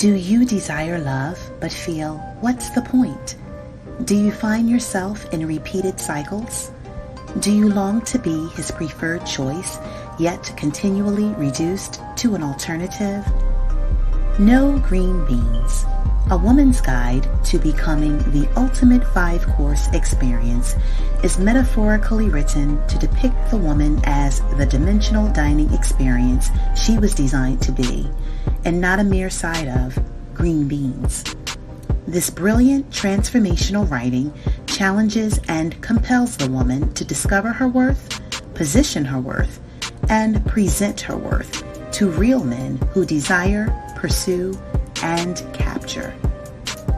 Do you desire love but feel, what's the point? Do you find yourself in repeated cycles? Do you long to be his preferred choice, yet continually reduced to an alternative? No Green Beans, a woman's guide to becoming the ultimate 5-course experience, is metaphorically written to depict the woman as the dimensional dining experience she was designed to be, and not a mere side of green beans. This brilliant transformational writing challenges and compels the woman to discover her worth, position her worth, and present her worth to real men who desire, pursue, and capture.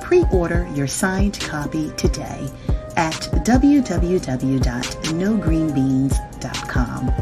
Pre-order your signed copy today at www.nogreenbeans.com.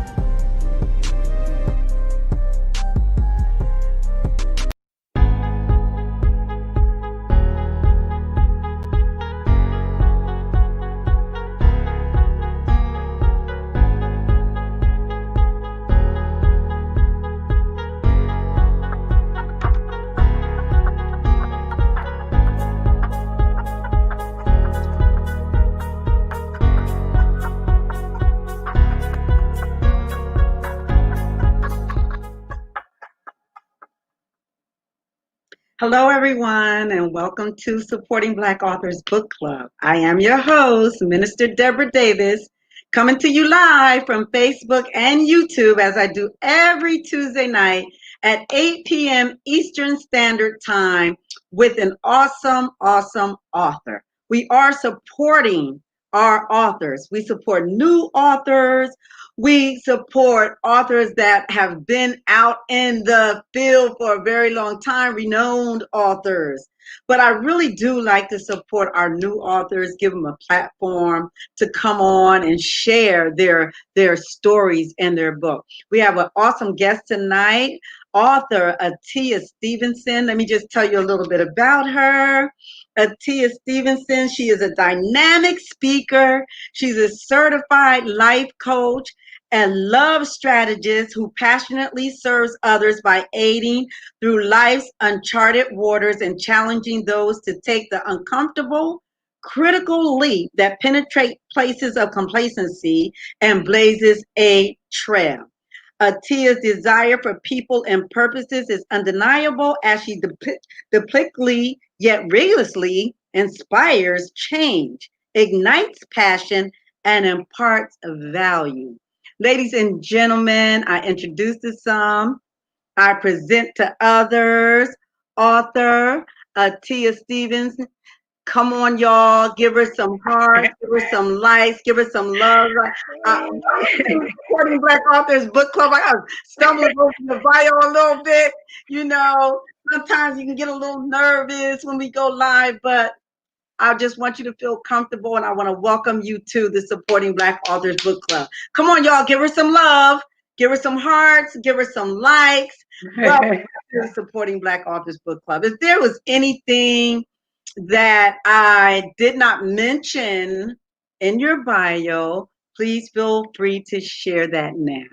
Hello, everyone, and welcome to Supporting Black Authors Book Club. I am your host, Minister Deborah Davis, coming to you live from Facebook and YouTube as I do every Tuesday night at 8 p.m. Eastern Standard Time with an awesome author. We are supporting our authors. We support new authors. We support authors that have been out in the field for a very long time, renowned authors. But I really do like to support our new authors, give them a platform to come on and share their stories and their book. We have an awesome guest tonight, author Atiya Stenenson. Let me just tell you a little bit about her. Atiya Stenenson, she is a dynamic speaker. She's a certified life coach and love strategist who passionately serves others by aiding through life's uncharted waters and challenging those to take the uncomfortable, critical leap that penetrates places of complacency and blazes a trail. Atiya's desire for people and purposes is undeniable as she depictedly yet rigorously inspires change, ignites passion, and imparts value. Ladies and gentlemen, I introduce to some, I present to others, author Atiya Stenenson. Come on, y'all. Give her some hearts, give her some likes, give her some love. Supporting Black Authors Book Club. I got stumbling over the bio a little bit. You know, sometimes you can get a little nervous when we go live, but I just want you to feel comfortable, and I want to welcome you to the Supporting Black Authors Book Club. Come on, y'all. Give her some love. Give her some hearts. Give her some likes. Welcome to the Supporting Black Authors Book Club. If there was anything that I did not mention in your bio, please feel free to share that now.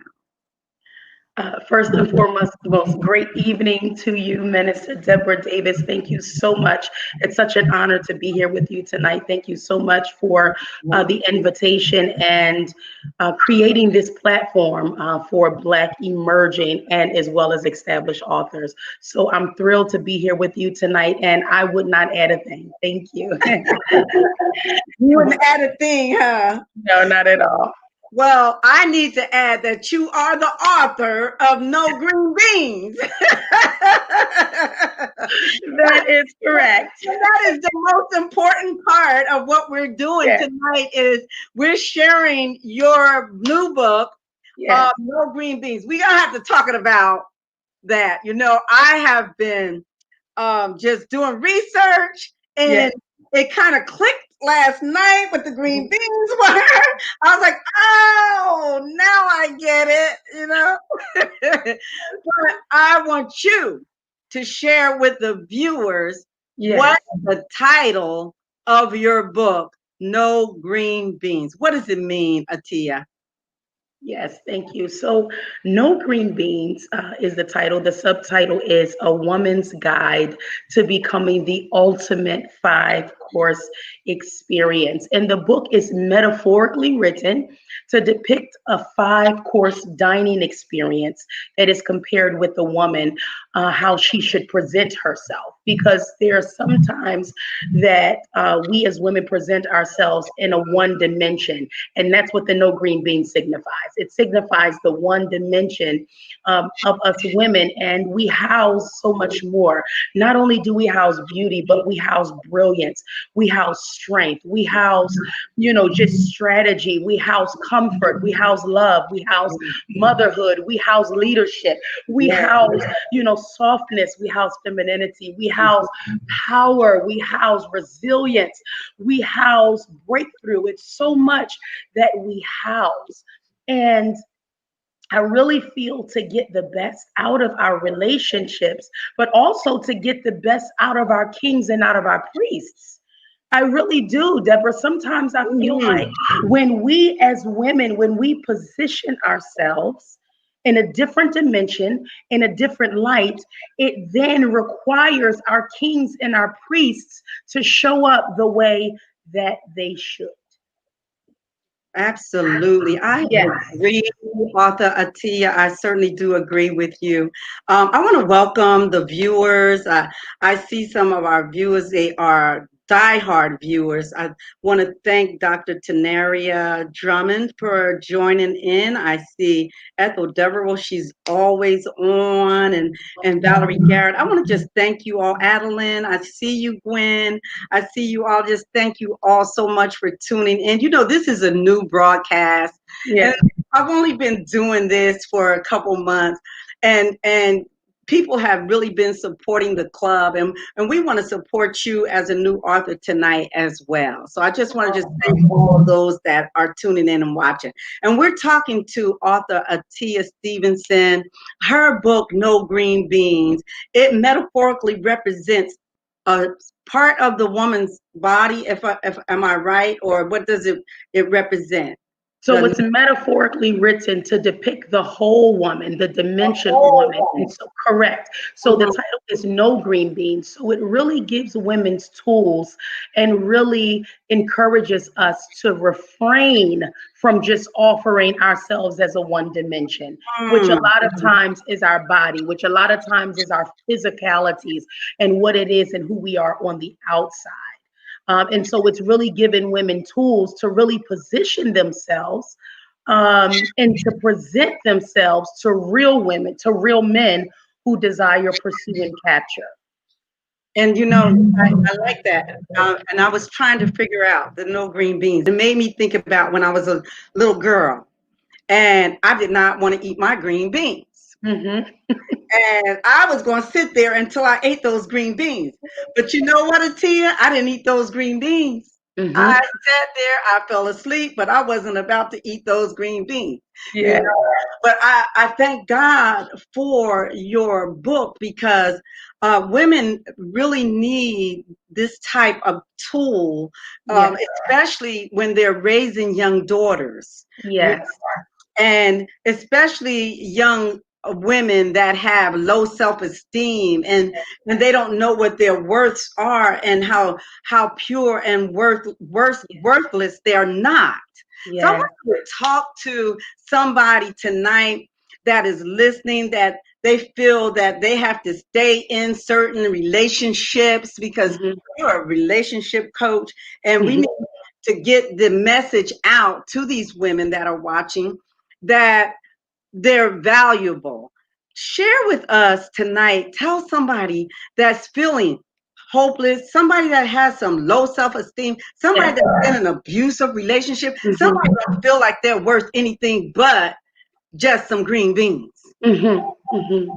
First and foremost, most great evening to you, Minister Deborah Davis. Thank you so much. It's such an honor to be here with you tonight. Thank you so much for the invitation and creating this platform for Black emerging and as well as established authors. So I'm thrilled to be here with you tonight, and I would not add a thing. Thank you. You wouldn't add a thing, huh? No, not at all. Well, I need to add that you are the author of No Green Beans. That is correct. And that is the most important part of what we're doing tonight is we're sharing your new book, No Green Beans. We're going to have to talk about that. You know, I have been just doing research, and it kind of clicked last night with the green beans were. I was like, oh, now I get it, you know. But I want you to share with the viewers what the title of your book, No Green Beans. What does it mean, Atiya? Yes, thank you. So, No Green Beans is the title. The subtitle is A Woman's Guide to Becoming the Ultimate Five-Course Experience. And the book is metaphorically written to depict a five-course dining experience that is compared with the woman, how she should present herself. Because there are sometimes that we as women present ourselves in a one dimension, and that's what the No Green Bean signifies. It signifies the one dimension of us women, and we house so much more. Not only do we house beauty, but we house brilliance, we house strength, we house, just strategy, we house comfort, we house love, we house motherhood, we house leadership, we Yes. house, softness, we house femininity, we house power, we house resilience, we house breakthrough. It's so much that we house. And I really feel to get the best out of our relationships, but also to get the best out of our kings and out of our priests. I really do, Deborah. Sometimes I feel Mhm. like when we as women, when we position ourselves in a different dimension, in a different light, it then requires our kings and our priests to show up the way that they should. Absolutely. I Yes. agree, Author Atiya. I certainly do agree with you. I want to welcome the viewers. I see some of our viewers, they are diehard viewers. I want to thank Dr. Tenaria Drummond for joining in. I see Ethel Devereaux, she's always on, and Valerie Garrett. I want to just thank you all. Adeline, I see you, Gwen. I see you all. Just thank you all so much for tuning in. This is a new broadcast, Yeah. and I've only been doing this for a couple months, and people have really been supporting the club, and we want to support you as a new author tonight as well. So I just want to just thank all of those that are tuning in and watching. And we're talking to author Atiya Stevenson. Her book, No Green Beans, it metaphorically represents a part of the woman's body, if am I right, or what does it represent? So The it's metaphorically written to depict the whole woman, the dimensional whole woman. woman. And so, correct. So the Mhm. title is No Green Beans. So it really gives women's tools and really encourages us to refrain from just offering ourselves as a one dimension, which a Mm. lot of times is our body, which a lot of times is our physicalities and what it is and who we are on the outside. And so it's really giving women tools to really position themselves and to present themselves to real women, to real men who desire, pursue, and capture. And I like that. And I was trying to figure out the no green beans. It made me think about when I was a little girl and I did not want to eat my green beans. Mm-hmm. And I was going to sit there until I ate those green beans. But you know what, Atia? I didn't eat those green beans. I Mm-hmm. sat there, I fell asleep, but I wasn't about to eat those green beans. You Yeah. know, but I thank God for your book because women really need this type of tool, Yeah. especially when they're raising young daughters. Yes. And especially young women that have low self-esteem and they don't know what their worths are and how pure and worthless they're not. So I Yeah. want to talk to somebody tonight that is listening, that they feel that they have to stay in certain relationships because Mm-hmm. you're a relationship coach, and we Mm-hmm. need to get the message out to these women that are watching that they're valuable. Share with us tonight. Tell somebody that's feeling hopeless, somebody that has some low self-esteem, somebody Yeah. that's in an abusive relationship, Mm-hmm. somebody that feel like they're worth anything but just some green beans. Mm-hmm. Mm-hmm.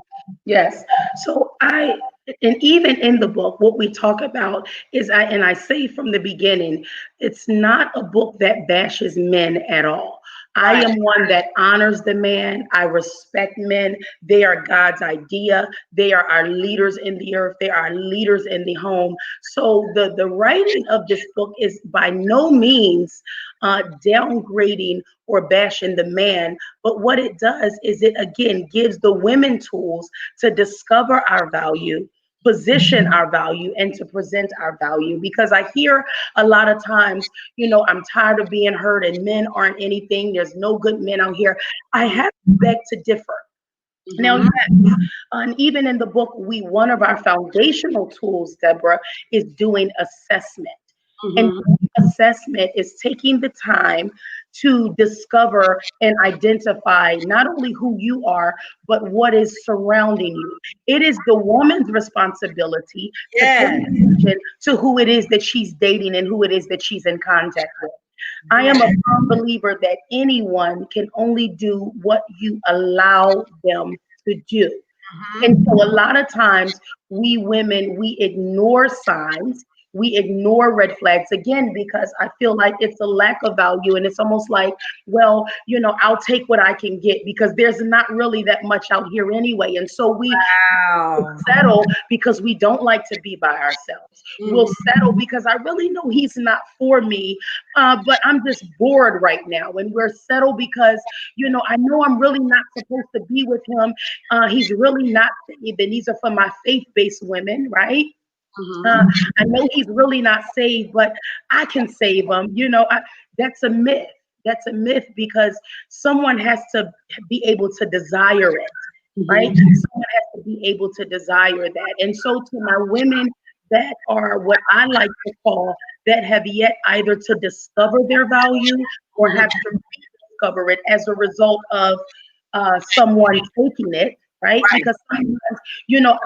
Yes. So and even in the book, what we talk about is, and I say from the beginning, it's not a book that bashes men at all. I Right. am one that honors the man. I respect men. They are God's idea. They are our leaders in the earth. They are our leaders in the home. So the writing of this book is by no means downgrading or bashing the man. But what it does is it again gives the women tools to discover our value, position our value, and to present our value. Because I hear a lot of times, I'm tired of being hurt and men aren't anything. There's no good men out here. I have to beg to differ. Now, Mm-hmm. yes, and even in the book, one of our foundational tools, Deborah, is doing assessment. And Mm-hmm. assessment is taking the time to discover and identify not only who you are, but what is surrounding you. It is the woman's responsibility to pay Yes. attention to who it is that she's dating and who it is that she's in contact with. I am a Yes. firm believer that anyone can only do what you allow them to do. And Mm-hmm. so a lot of times we women, we ignore signs, we ignore red flags again because I feel like it's a lack of value and it's almost like, well, I'll take what I can get because there's not really that much out here anyway. And so we Wow. settle because we don't like to be by ourselves. We'll Mm-hmm. settle because I really know he's not for me, but I'm just bored right now. And we're settled because, I know I'm really not supposed to be with him. He's really not saved. And these are for my faith based women, right? Uh, Mm-hmm. I know he's really not saved, but I can save him. That's a myth. That's a myth because someone has to be able to desire it, right? Mm-hmm. Someone has to be able to desire that. And so, to my women that are what I like to call that have yet either to discover their value or have to rediscover it as a result of someone taking it, right? Right. Because sometimes,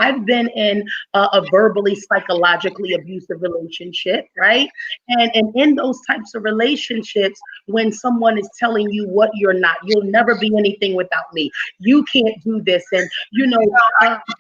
I've been in a verbally, psychologically abusive relationship, right? And in those types of relationships, when someone is telling you what you're not, you'll never be anything without me. You can't do this, and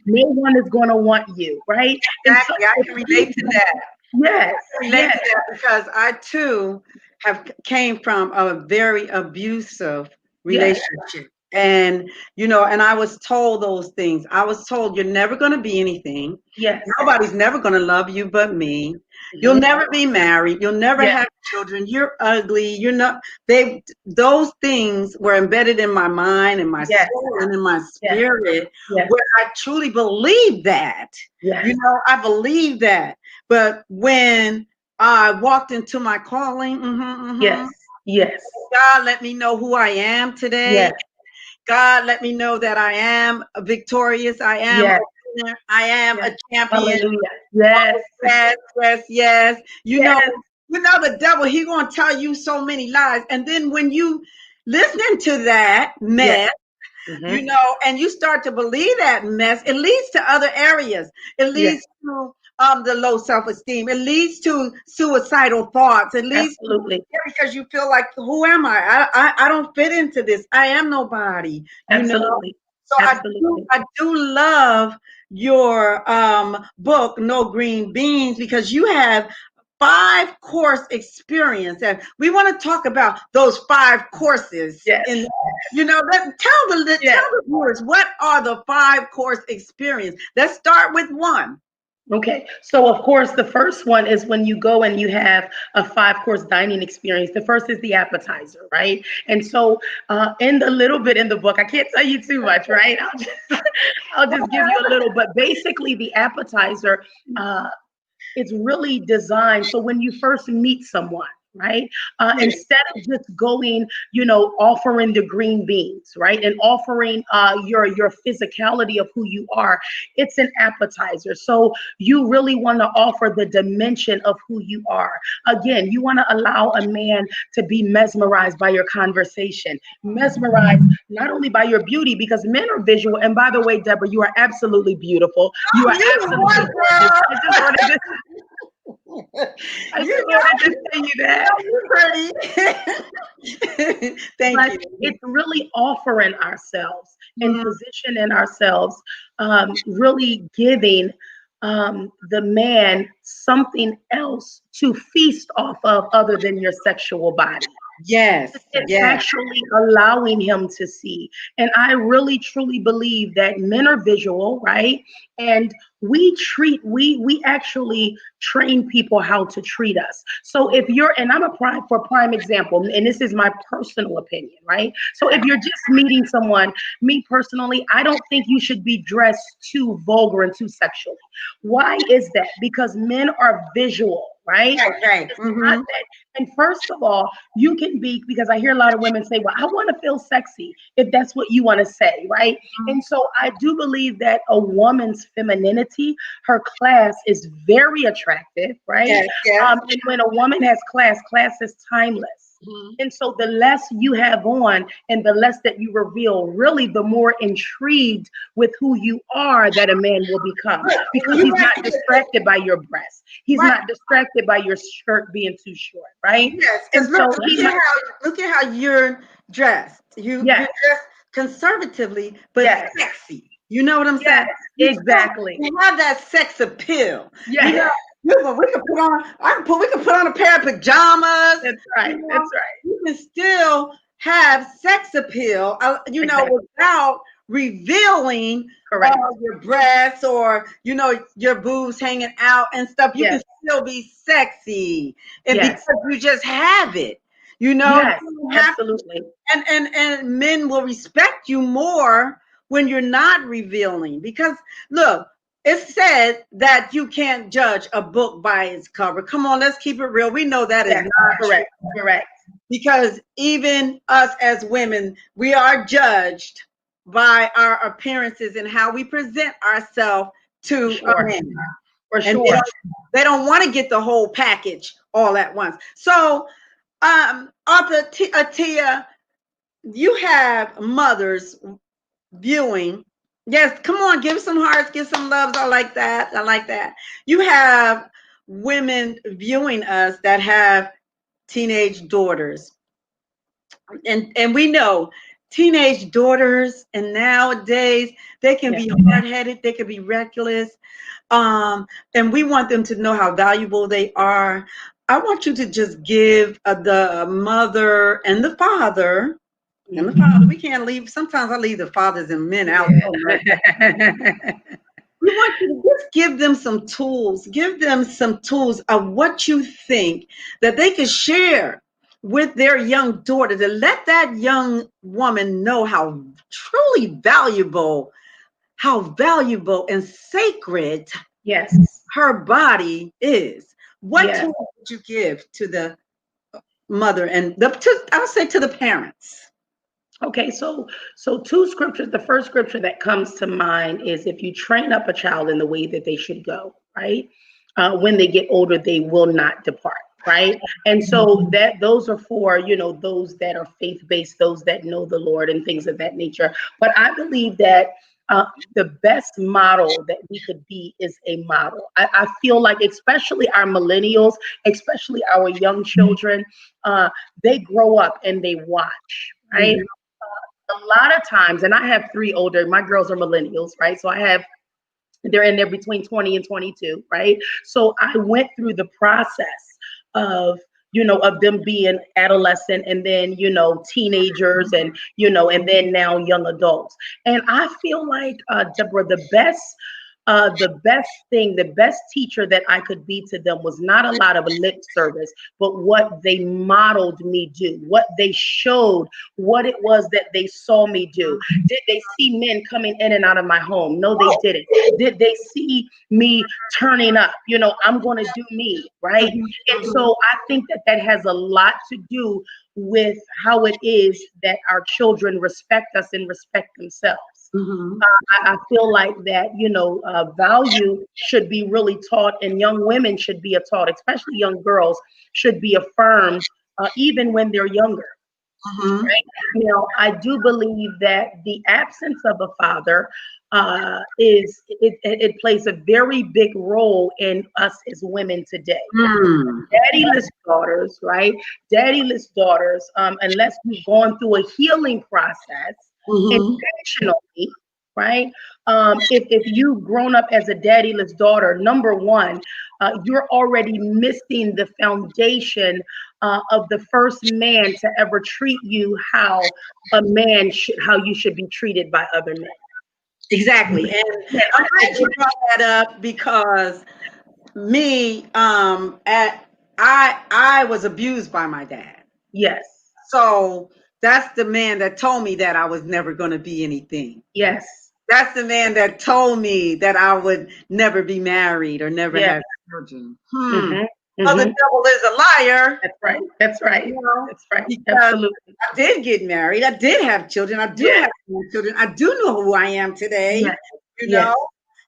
no one is going to want you, right? And so, Exactly. I can relate to that. yes, Relate yes, to that because I too have came from a very abusive yes, relationship. And and I was told those things. I was told you're never going to be anything. yes, Nobody's never going to love you but me. You'll mhm, never be married. You'll never yes, have children. You're ugly. You're not they those things were embedded in my mind and my yes, soul and in my yes, spirit yes, where I truly believe that. yes, I believe that. But when I walked into my calling, yes, yes, God let me know who I am today. yes, God let me know that I am victorious. I am a yes, winner. I am yes. a champion. Hallelujah. Yes, Oh, yes, yes, yes. yes, The devil, he gonna tell you so many lies. And then when you listen to that yes. mess, Hmm. and you start to believe that mess, it leads to other areas. It Yes, leads to the low self-esteem. It leads to suicidal thoughts. It leads to, absolutely. yeah, because you feel like, who am I? I don't fit into this. I am nobody. Absolutely. So Absolutely. I do love your book, No Green Beans, because you have 5 course experience, and we want to talk about those 5 courses. Yes. Tell Yes. the viewers what are the 5 course experience. Let's start with one. Okay. So, of course, the first one is when you go and you have a five-course dining experience. The first is the appetizer, right? And so, in the little bit in the book, I can't tell you too much, right? I'll just give you a little, but basically, the appetizer. It's really designed so when you first meet someone, right, instead of just going, offering the green beans, right, and offering your physicality of who you are, it's an appetizer. So you really want to offer the dimension of who you are. Again, you want to allow a man to be mesmerized by your conversation, mesmerized not only by your beauty, because men are visual. And by the way, Deborah, you are absolutely beautiful. You are You the absolutely one, gorgeous. I just girl. wanted to I just You wanted to tell you that. you're pretty. Thank But you. it's really offering ourselves and Mhm. positioning ourselves, really giving the man something else to feast off of other than your sexual body. Yes, It's yes. actually allowing him to see. And I really truly believe that men are visual, right? And we actually train people how to treat us. So if you're, and I'm a prime example, and this is my personal opinion, right? So if you're just meeting someone, me personally, I don't think you should be dressed too vulgar and too sexually. Why is that? Because men are visual, right? Right, right. It's not Mm-hmm. that. And first of all, you can be, because I hear a lot of women say, well, I want to feel sexy, if that's what you want to say, right? And so I do believe that a woman's femininity, her class is very attractive, right? Yes, yes. And when a woman has class, class is timeless. Mhm. And so the less you have on and the less that you reveal, really the more intrigued with who you are that a man will become, Right. because You he's right. not distracted by your breasts. He's Right. not distracted by your skirt being too short, right? Yes, because And so look he at might, how you're dressed. You're yes, dressed conservatively, but yes, sexy. You know what I'm saying? yes, You still exactly. you have that sex appeal. You Yes, know, we can put on we can put on a pair of pajamas. that's You right. know, That's right. you can still have sex appeal. Exactly. Without revealing Correct. your breasts or your boobs hanging out and stuff. You can Yes, still be sexy, and because yes, you just have it, yes, you don't have absolutely. and men will respect you more when you're not revealing, because look, it's said that you can't judge a book by its cover. Come on, let's keep it real. We know that is Yes, not true, correct, correct. because even us as women, we are judged by our appearances and how we present ourselves For to a sure, man, for and sure. they don't want to get the whole package all at once. So Arthur Atia, you have mothers viewing. Yes, come on, give some hearts, give some loves. I like that. I like that. You have women viewing us that have teenage daughters. And we know teenage daughters, and nowadays they can Yes, be hard-headed, they can be reckless. And we want them to know how valuable they are. I want you to just give the mother and the father. And the father, we can't leave. Sometimes I leave the fathers and men out so much. yeah. We want you to just give them some tools. Give them some tools of what you think that they can share with their young daughter, to let that young woman know how valuable and sacred Yes, her body is. What yes. tools would you give to the mother and I'll say to the parents? Okay, so two scriptures. The first scripture that comes to mind is, if you train up a child in the way that they should go, right? When they get older, they will not depart, right? And so that those are for, those that are faith-based, those that know the Lord and things of that nature. But I believe that uh, the best model that we could be is a model. I feel like, especially our millennials, especially our young children, uh, they grow up and they watch, right? Mhm. A lot of times, and I have three older, my girls are millennials, right? So they're in there between 20 and 22, right? So I went through the process of, of them being adolescent, and then, teenagers, and, and then now young adults. And I feel like, Deborah, the best thing, the best teacher that I could be to them was not a lot of lip service, but what they modeled me do, what they showed, what it was that they saw me do. Did they see men coming in and out of my home? No, they didn't. Did they see me turning up? I'm going to do me, right? Mhm. And so I think that that has a lot to do with how it is that our children respect us and respect themselves. Mhm. I feel like that, value should be really taught, and young women should be taught, especially young girls should be affirmed, even when they're younger. Mhm. Right? I do believe that the absence of a father it plays a very big role in us as women today. Mm. Daddyless daughters, right? Daddyless daughters, unless you've gone through a healing process Mhm. intentionally, right? If you've grown up as a daddyless daughter, number one, you're already missing the foundation of the first man to ever treat you how how you should be treated by other men. Exactly. And Yeah, I'm glad you brought that up because me, I was abused by my dad. yes, So that's the man that told me that I was never going to be anything. yes, That's the man that told me that I would never be married or never yes. have children. Hmm. Well, the Hmm. devil is a liar, That's right. That's right. you know, That's right. because Absolutely. I did get married. I did have children. I do Yes. have children. I do know who I am today, Yes. you Yes. know,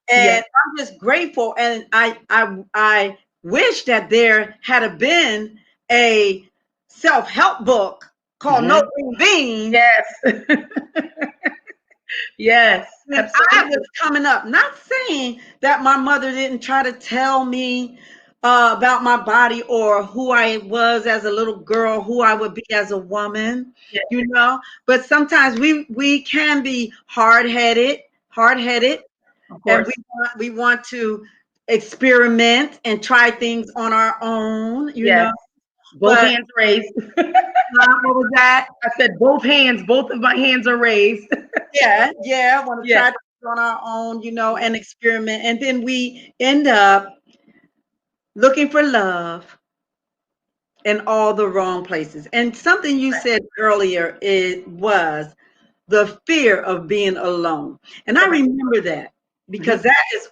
Yes. and I'm just grateful. And I wish that there had been a self-help book called No Hmm. Green Beans. Yes. Yes. When I Absolutely. was coming up, not saying that my mother didn't try to tell me about my body or who I was as a little girl, who I would be as a woman, Yes. you know. But sometimes we can be hard headed, Of and course. we want to experiment and try things on our own, you Yes. know. Both But hands raised. what was that? I said both hands. Both of my hands are raised. Yeah, want to Yes. try things on our own, you know, and experiment, and then we end up looking for love in all the wrong places. And something you Correct. said earlier, it was the fear of being alone. And I Correct. remember that Hmm. because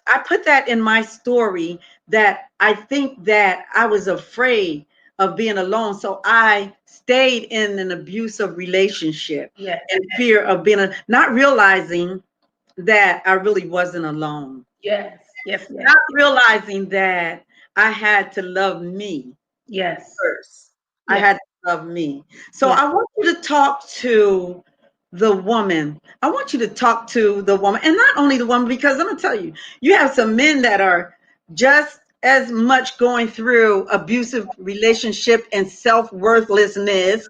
I put that in my story that I think that I was afraid of being alone. So I stayed in an abusive relationship Yes. and fear of not realizing that I really wasn't alone, Yes. Yes. Yes. not realizing that I had to love me Yes. first. I Yes. had to love me. So Yes. I want you to talk to the woman. I want you to talk to the woman, and not only the woman, because I'm gonna tell you, you have some men that are just as much going through abusive relationship and self-worthlessness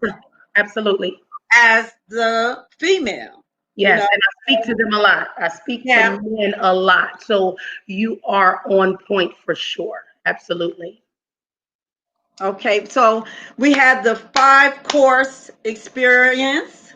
Absolutely. as the female. You Yes, know, and I speak to them a lot. I speak to yeah. men a lot. So you are on point for sure. Absolutely. Okay, so we had the 5 course experience,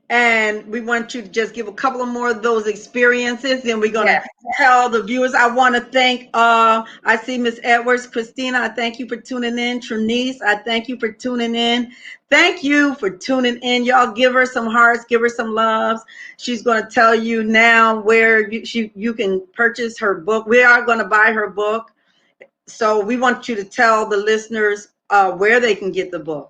and we want you to just give a couple of more of those experiences. Then we're going to Yes. tell the viewers. I want to thank, I see Miss Edwards, Christina, I thank you for tuning in. Trinice, I thank you for tuning in. Thank you for tuning in. Y'all give her some hearts, give her some loves. She's going to tell you now where you can purchase her book. We are going to buy her book. So we want you to tell the listeners where they can get the book.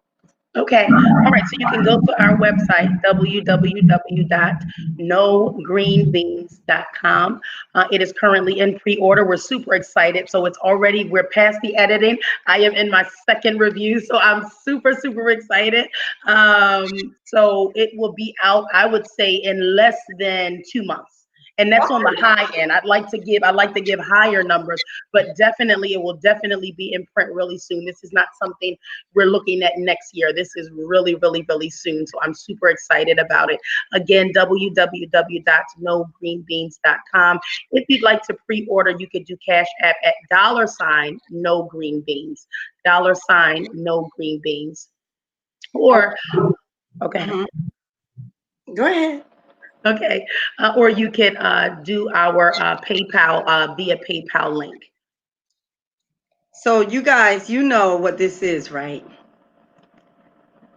Okay. All right. So you can go to our website, www.nogreenbeans.com. It is currently in pre-order. We're super excited. So we're past the editing. I am in my second review. So I'm super, super excited. So it will be out, I would say, in less than 2 months. And that's on the high end. I like to give higher numbers, but definitely it will definitely be in print really soon. This is not something we're looking at next year. This is really, really, really soon. So I'm super excited about it. Again, www.nogreenbeans.com. If you'd like to pre-order, you could do Cash App at $no green beans, $no green beans. Or, okay, Mhm. Go ahead. okay. Or you can do our PayPal via PayPal link. So you guys, you know what this is, right?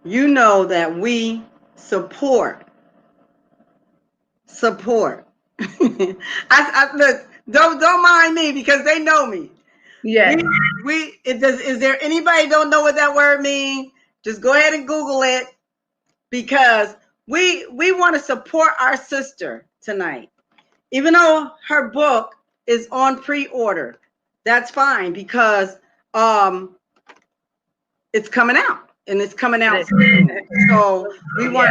You know that we support. I look. Don't mind me because they know me. We Yes, is there anybody don't know what that word means? Just go ahead and Google it because we want to support our sister tonight. Even though her book is on pre-order, that's fine because um it's coming out and it's coming it out is. soon. So we Yeah. want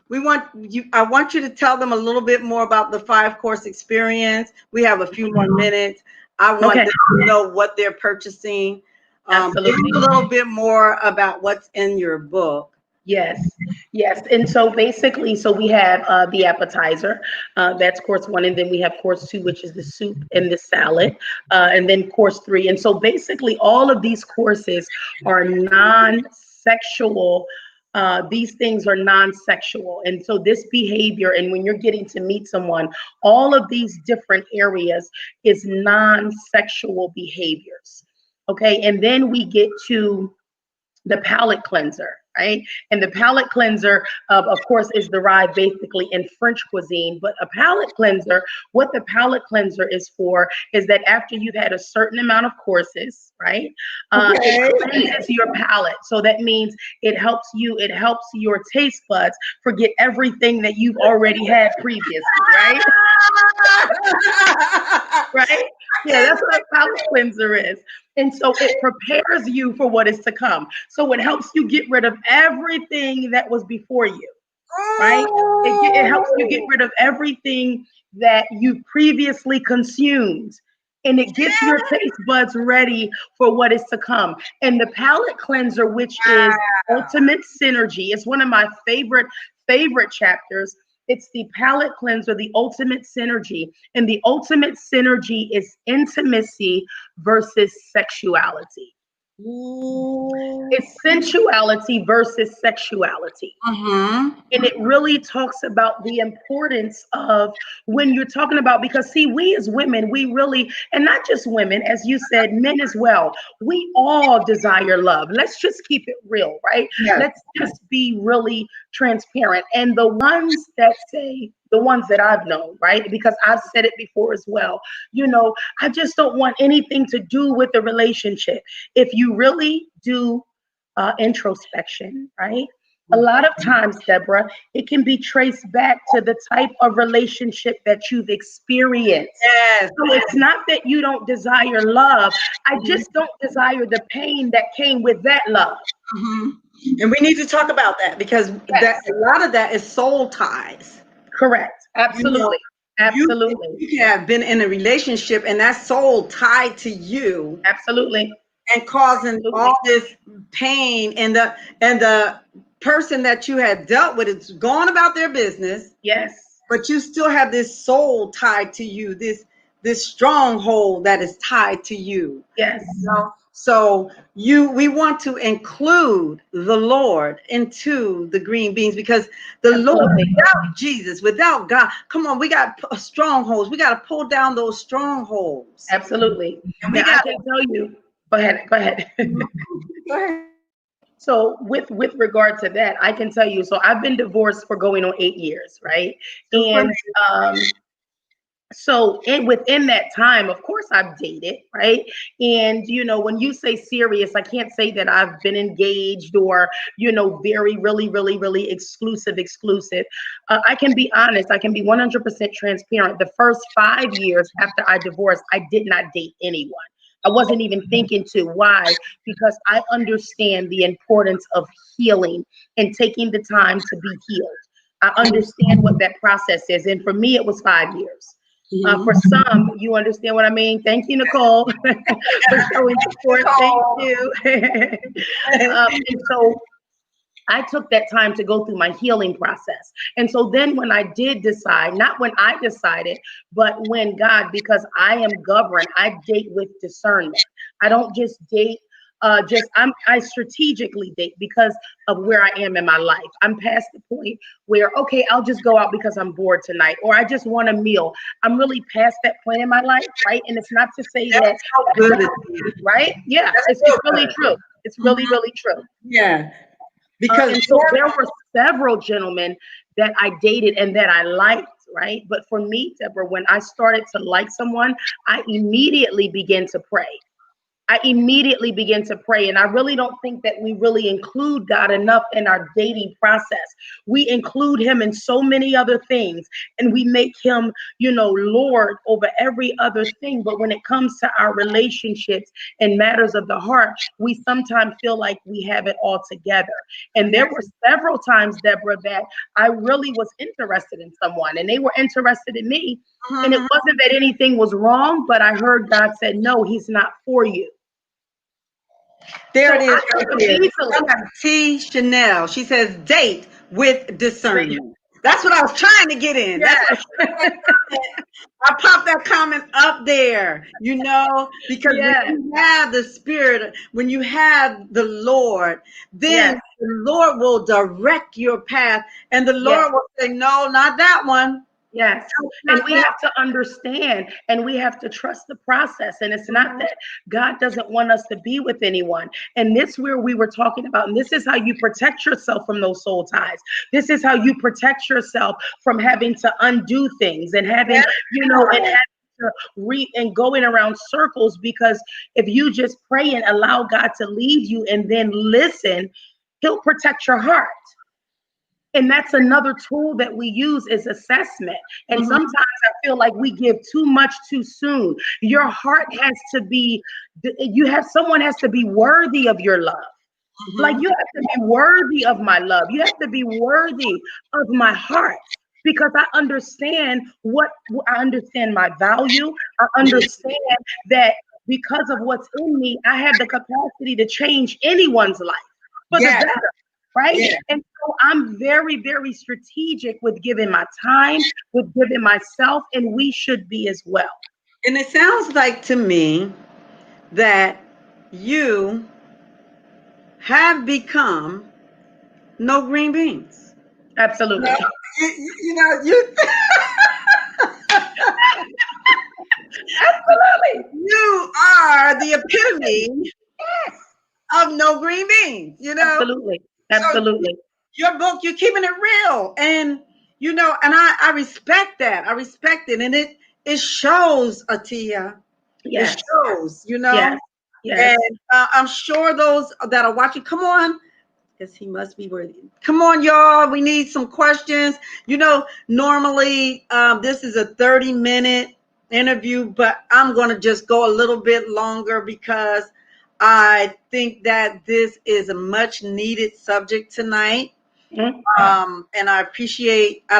we want you I want you to tell them a little bit more about the 5 course experience. We have a few more minutes. I want Okay. them to know what they're purchasing. Give Absolutely. them a little bit more about what's in your book. Yes, yes. And so basically, so we have the appetizer, that's course one, and then we have course two, which is the soup and the salad, and then course three. And so basically, all of these courses are non sexual. These things are non-sexual. And so this behavior, and when you're getting to meet someone, all of these different areas is non-sexual behaviors. Okay. And then we get to the palate cleanser, right? And the palate cleanser, of course, is derived basically in French cuisine. But a palate cleanser, what the palate cleanser is for, is that after you've had a certain amount of courses, right? It cleanses your palate. So that means it helps your taste buds forget everything that you've already had previously, right? Right? Yeah, that's what a palate cleanser is. And so it prepares you for what is to come. So it helps you get rid of everything that was before you, right? It helps you get rid of everything that you previously consumed. And it gets your taste buds ready for what is to come. And the palate cleanser, which is ultimate synergy, is one of my favorite chapters. It's the palate cleanser, the ultimate synergy. And the ultimate synergy is intimacy versus sexuality. It's sensuality versus sexuality. And it really talks about the importance of when you're talking about, because see, we as women, we really, and not just women, as you said, men as well, we all desire love. Let's just keep it real, right? Yes. Let's just be really transparent. And the ones that I've known, right? Because I've said it before as well, I just don't want anything to do with the relationship. If you really do introspection, right? A lot of times, Deborah, it can be traced back to the type of relationship that you've experienced. Yes. So it's not that you don't desire love. I just don't desire the pain that came with that love. And we need to talk about that, because a lot of that is soul ties. Correct. Absolutely. Absolutely. You have been in a relationship and that soul tied to you. Absolutely. And causing all this pain, and the person that you had dealt with is going about their business. Yes. But you still have this soul tied to you, this stronghold that is tied to you. Yes. So we want to include the Lord into the green beans, because the Lord, without Jesus, without God, come on, we got strongholds. We got to pull down those strongholds. Absolutely. And I can tell you. Go ahead. Go ahead. So with regard to that, I can tell you, so I've been divorced for going on 8 years, right? And so within that time, of course, I've dated, right? And, when you say serious, I can't say that I've been engaged or, very, really, really, really exclusive. I can be honest. I can be 100% transparent. The first 5 years after I divorced, I did not date anyone. I wasn't even thinking to. Why? Because I understand the importance of healing and taking the time to be healed. I understand what that process is. And for me, it was 5 years. For some, you understand what I mean? Thank you, Nicole, for showing support. Thank you. And so I took that time to go through my healing process. And so then when I did decide, not when I decided, but when God, because I am governed, I date with discernment. I don't just date. I strategically date because of where I am in my life. I'm past the point where, okay, I'll just go out because I'm bored tonight, or I just want a meal. I'm really past that point in my life, right? And it's not to say that, right? Yeah, it's really true. It's really, really true. Yeah. Because and so there were several gentlemen that I dated and that I liked, right? But for me, Deborah, when I started to like someone, I immediately began to pray. And I really don't think that we really include God enough in our dating process. We include him in so many other things, and we make him, Lord over every other thing. But when it comes to our relationships and matters of the heart, we sometimes feel like we have it all together. And there were several times, Deborah, that I really was interested in someone and they were interested in me. And it wasn't that anything was wrong, but I heard God said, no, he's not for you. There it is. T. Chanel. She says, date with discernment. That's what I was trying to get in. That's Yes. what I popped that comment up there, because when Yes. you have the Spirit, when you have the Lord, then Yes. the Lord will direct your path, and the Yes. Lord will say, "No, not that one. Yes. No, And not we that." have to understand and we have to trust the process. And it's not Mhm. that God doesn't want us to be with anyone. And this where we were talking about, and this is how you protect yourself from those soul ties. This is how you protect yourself from having to undo things and having, and having to and going around circles, because if you just pray and allow God to lead you and then listen, he'll protect your heart. And that's another tool that we use is assessment. And Mhm. sometimes I feel like we give too much too soon. Your heart has to be, someone has to be worthy of your love. Like Mhm. you have to be worthy of my love. You have to be worthy of my heart, because I understand my value. I understand that because of what's in me, I have the capacity to change anyone's life for the Yes, better. Right. yes. And so I'm very, very strategic with giving my time, with giving myself, and we should be as well. And it sounds like to me that you have become no green beans. No, Absolutely. you Absolutely. you are the epitome of no green beans. Absolutely. So Absolutely. your book, you're keeping it real, and and I respect that. I respect it, and it shows, Atiya. It Yes. shows, Yes. Yes. and I'm sure those that are watching, come on, because he must be worthy. Come on, y'all. We need some questions. Normally this is a 30-minute interview, but I'm going to just go a little bit longer because I think that this is a much needed subject tonight. Mhm. And I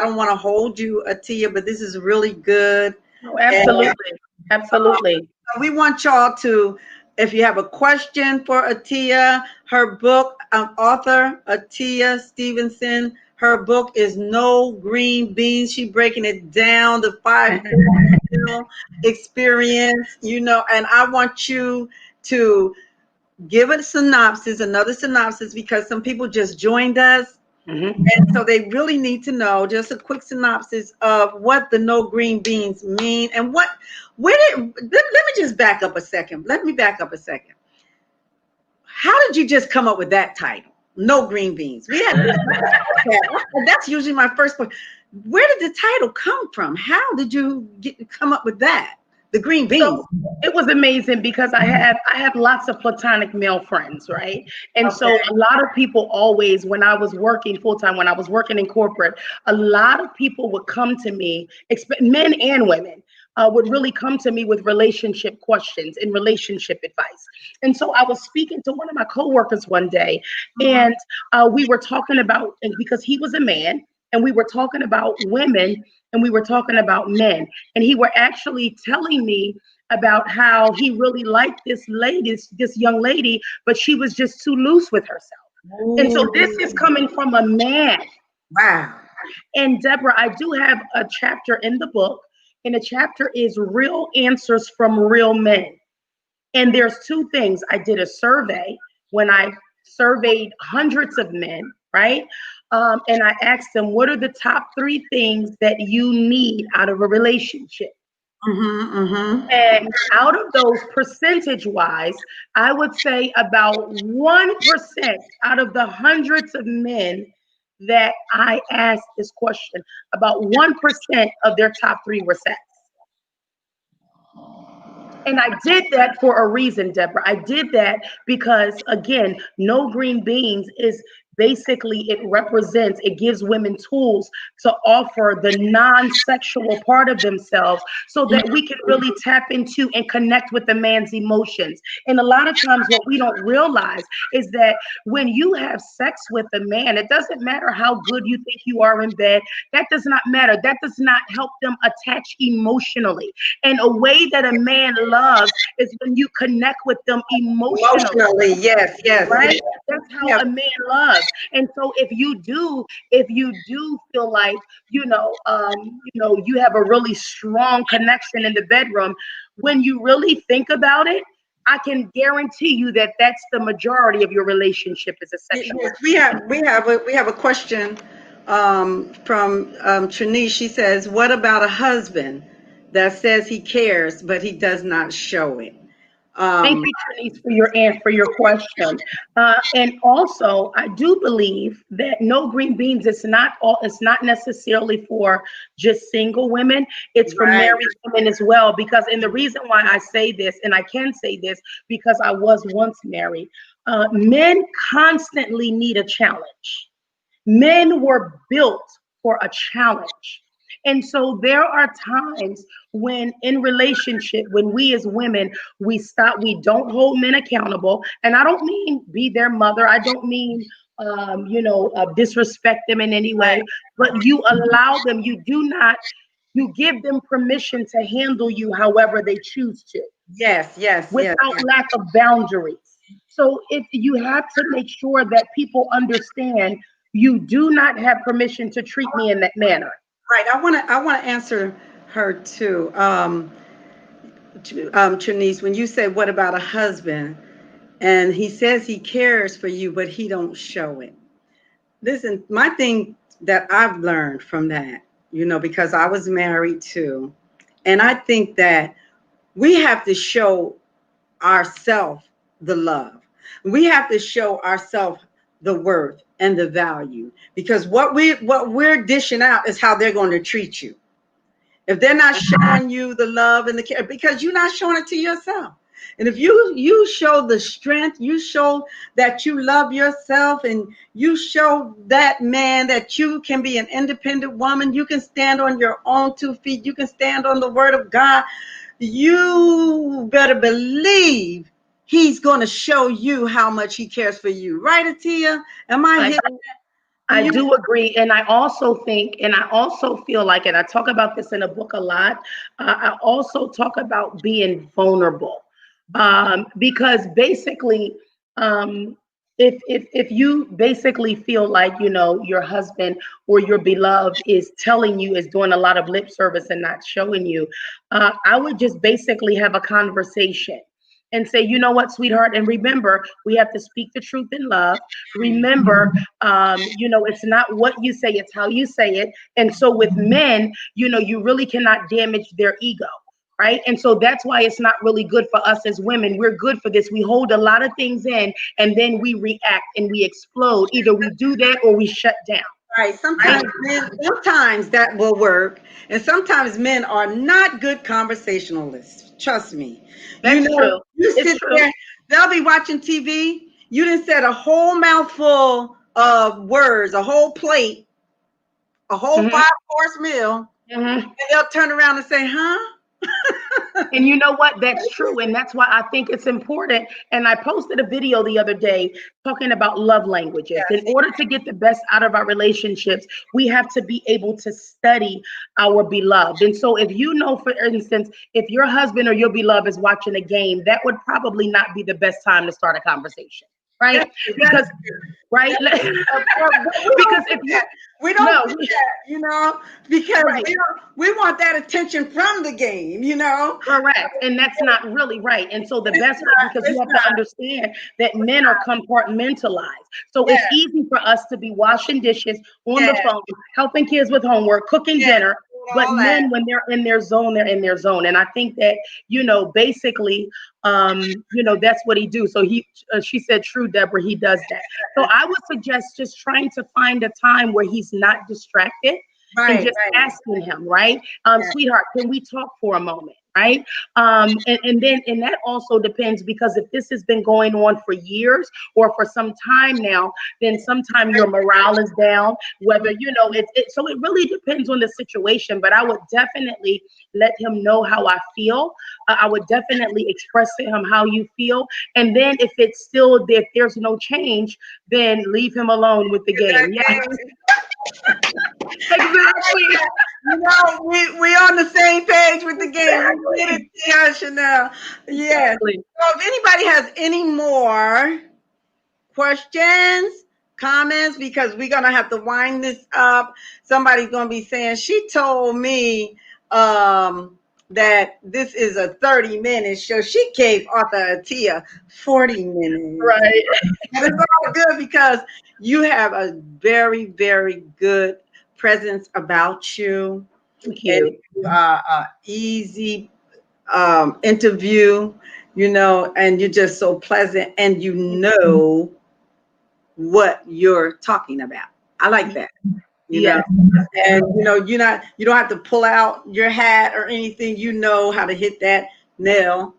don't want to hold you, Atiya, but this is really good. Oh, And absolutely. Absolutely. we want y'all to, if you have a question for Atiya, her book, author Atiya Stevenson, her book is No Green Beans. She breaking it down, the 5 experience, and I want you to give a synopsis, another synopsis, because some people just joined us. Mhm. And so they really need to know just a quick synopsis of what the no green beans mean and let me just back up a second. Let me back up a second. How did you just come up with that title? No green beans. We had that's usually my first point. Where did the title come from? How did you come up with that? The green beans. So it was amazing because I have lots of platonic male friends, right? And so Okay. a lot of people always, when I was working full time, when I was working in corporate, a lot of people would come to me, men and women. Would really come to me with relationship questions and relationship advice. And so I was speaking to one of my coworkers one day, and we were talking about, and because he was a man, and we were talking about women, and we were talking about men, and he were actually telling me about how he really liked this young lady, but she was just too loose with herself. And so this is Ooh, coming from a man. wow. And Deborah, I do have a chapter in the book, and the chapter is real answers from real men. And there's two things. I did a survey when I surveyed hundreds of men, right? And I asked them, what are the top three things that you need out of a relationship? Mm-hmm, mm-hmm. And out of those, percentage wise, I would say about 1% out of the hundreds of men that I asked this question, about 1% of their top three were sex. And I did that for a reason, Deborah. I did that because, again, no green beans is basically, it gives women tools to offer the non-sexual part of themselves so that we can really tap into and connect with the man's emotions. And a lot of times what we don't realize is that when you have sex with a man, it doesn't matter how good you think you are in bed. That does not matter. That does not help them attach emotionally. And a way that a man loves is when you connect with them emotionally, Emotionally, yes, yes, yes. right? That's how Yeah. a man loves. And so if you do feel like, you have a really strong connection in the bedroom, when you really think about it, I can guarantee you that that's the majority of your relationship is a sexual Yes, activity. we have a question from Trinice. She says, "What about a husband that says he cares but he does not show it?" Thank Um, you, Trinice, for your question. And also, I do believe that no green beans is not all. It's not necessarily for just single women. It's for right. married women as well. Because, and the reason why I say this, and I can say this because I was once married. Men constantly need a challenge. Men were built for a challenge. And so there are times when in relationship, when we as women, we don't hold men accountable. And I don't mean be their mother. I don't mean, disrespect them in any way, but you allow them, you give them permission to handle you however they choose to Yes, yes, yes, without lack of boundaries. So if you have to make sure that people understand you do not have permission to treat me in that manner. right. I want to answer her too. Trinice, when you say, "What about a husband?" and he says he cares for you, but he don't show it. Listen, my thing that I've learned from that, because I was married too, and I think that we have to show ourselves the love. We have to show ourselves the worth and the value, because what we're dishing out is how they're going to treat you. If they're not showing you the love and the care, because you're not showing it to yourself. And if you show the strength, you show that you love yourself, and you show that man that you can be an independent woman, you can stand on your own 2 feet, you can stand on the word of God, you better believe he's going to show you how much he cares for you. Right, Atiya? Am I I hitting? Do I you? do agree. And I also think, and I also feel like, and I talk about this in a book a lot, I also talk about being vulnerable. Because basically, um, if you basically feel like, your husband or your beloved is telling you, is doing a lot of lip service and not showing you, I would just basically have a conversation and say, you know what, sweetheart, and remember, we have to speak the truth in love. Remember, it's not what you say, it's how you say it. And so with men, you really cannot damage their ego. Right. And so that's why it's not really good for us as women. We're good for this. We hold a lot of things in and then we react and we explode. Either we do that or we shut down. Right. Right. Sometimes that will work. And sometimes men are not good conversationalists. Trust me. That's true. You It's sit true. there, they'll be watching TV. You done said a whole mouthful of words, a whole plate, a whole Hmm. 5-course meal, Hmm. and they'll turn around and say, huh? And you know what? That's true. And that's why I think it's important. And I posted a video the other day talking about love languages. In Yes. order to get the best out of our relationships, we have to be able to study our beloved. And so, if you know, for instance, if your husband or your beloved is watching a game, that would probably not be the best time to start a conversation. Right? That's Because, right? But we Because don't do if you, that. We don't no, do that, because right. we want that attention from the game. Correct. And that's not really right. And so the It's best way, not. because you It's have not. to understand that men are compartmentalized. So it's Yes. easy for us to be washing dishes on the Yes. phone, helping kids with homework, cooking Yes. dinner. Doing But all that. men, when they're in their zone, they're in their zone. And I think that, basically, that's what he do. So she said, true, Deborah, he does that. So I would suggest just trying to find a time where he's not distracted and Right. just Right. asking him, right? Yes. Sweetheart, can we talk for a moment? Right. And that also depends, because if this has been going on for years or for some time now, then sometime your morale is down, whether, so it really depends on the situation. But I would definitely let him know how I feel. I would definitely express to him how you feel. And then if there's no change, then leave him alone with the game. Yeah, Exactly. exactly. We on the same page with the game. We get it, Exactly. yeah, Chanel. Yes. Exactly. So if anybody has any more questions, comments because we're gonna have to wind this up. Somebody's gonna be saying she told me that this is a 30-minute show. She gave Author Atiya 40 minutes. Right. And it's all good because you have a very, very good presence about you. Thank And you. you are an easy interview, and you're just so pleasant and you know what you're talking about. I like that. Yes. And you don't have to pull out your hat or anything. You know how to hit that nail.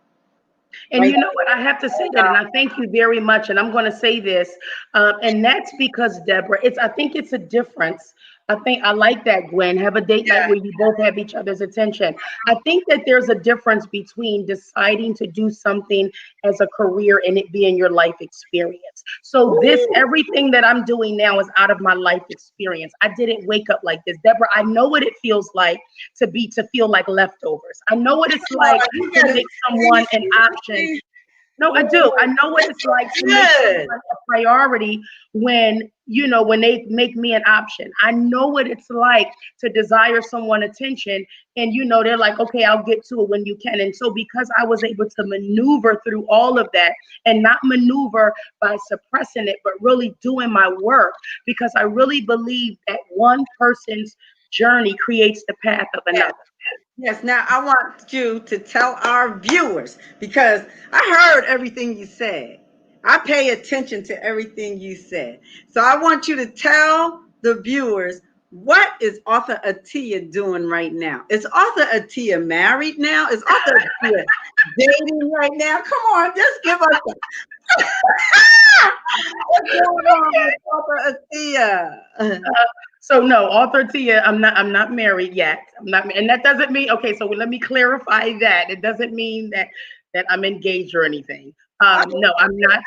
And Right. you know what? I have to say that, and I thank you very much. And I'm going to say this, and that's because Deborah, I think it's a difference. I think I like that, Gwen. Have a date night where you both have each other's attention. I think that there's a difference between deciding to do something as a career and it being your life experience. So everything that I'm doing now is out of my life experience. I didn't wake up like this, Deborah. I know what it feels like to feel like leftovers. I know what it's like to make someone an option. No, I do. I know what it's like to make someone a priority when they make me an option. I know what it's like to desire someone attention and they're like, okay, I'll get to it when you can. And so because I was able to maneuver through all of that and not maneuver by suppressing it, but really doing my work, because I really believe that one person's journey creates the path of another. Yes, now I want you to tell our viewers because I heard everything you said. I pay attention to everything you said. So I want you to tell the viewers what is Author Atiya doing right now? Is Author Atiya married now? Is Author Atiya dating right now? Come on, just give us what's going on with Author Atiya? So no, Author Tia, I'm not married yet. I'm not, and that doesn't mean, okay, so let me clarify that. It doesn't mean that I'm engaged or anything. No, I'm not.